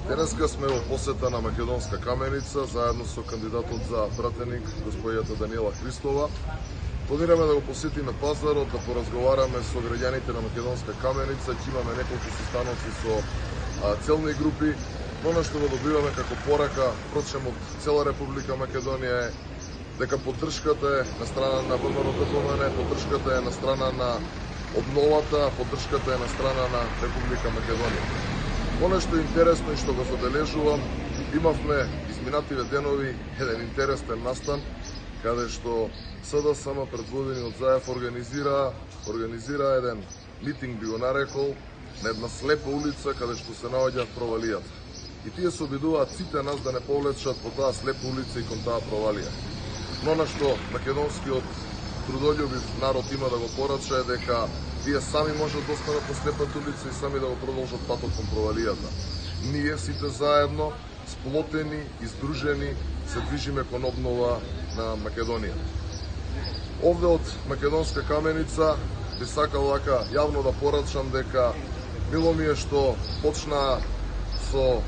Денеска сме во посета на Македонска каменица, заедно со кандидатот за пратеник, господјата Даниела Христова. Планираме да го посетиме пазарот, да поразговараме со граѓаните на Македонска каменица, ќе имаме неколку состаноци со целни групи. Оно што го добиваме како порака, впрочем од цела Република Македонија е дека поддршката е на страна на ВМРО-ДПМН, поддршката е на страна на обновата, поддршката е на страна на Република Македонија. Оно што е интересно и што го забележувам, имавме изминативе денови еден интересен настан, каде што СДСМ предводени од Заев организира еден митинг, би го нарекол, на една слепа улица каде што се наоѓа провалијата. И тие се обидуваат сите нас да не повлечат по таа слепа улица и кон таа провалија. Но на што македонскиот трудолюбив народ има да го порача е дека тие сами можат да останат по слепата улица и сами да го продолжат патот кон провалијата. Ние сите заедно, сплотени и здружени, се движиме кон обнова на Македонија. Овде од Македонска каменица би сакал дека јавно да порачам дека мило ми е што почна со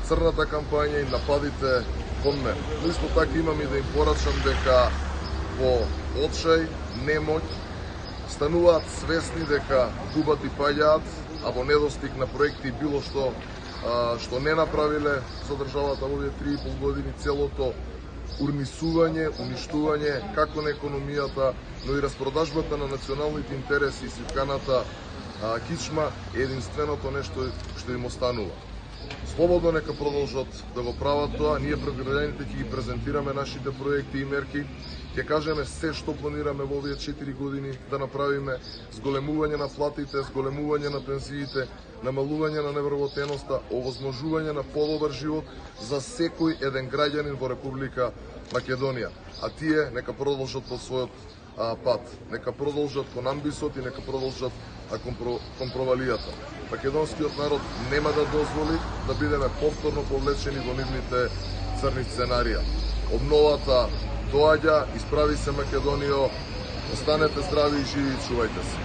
црната кампања и нападите кон мен. Но исто така имам и да им порачам дека во очај, немоќ, стануваат свесни дека губат и паѓаат, а во недостиг на проекти било што не направиле за државата во овие 3,5 години, целото урнисување, уништување како на економијата, но и распродажбата на националните интереси и ситканата кичма е единственото нешто што им останува. Слободно нека продолжат да го прават тоа, ние пред граѓаните ќе ги презентираме нашите проекти и мерки, ќе кажеме се што планираме во овие 4 години да направиме, зголемување на платите, зголемување на пензиите, намалување на невработеноста, овозможување на подобар живот за секој еден граѓанин во Република Македонија. А тие нека продолжат по својот пат, нека продолжат кон амбисот и нека продолжат кон провалијата. Македонскиот народ нема да дозволи да бидеме повторно повлечени во нивните црни сценарија. Обновата доаѓа, исправи се Македонијо, останете здрави и живи и чувајте се.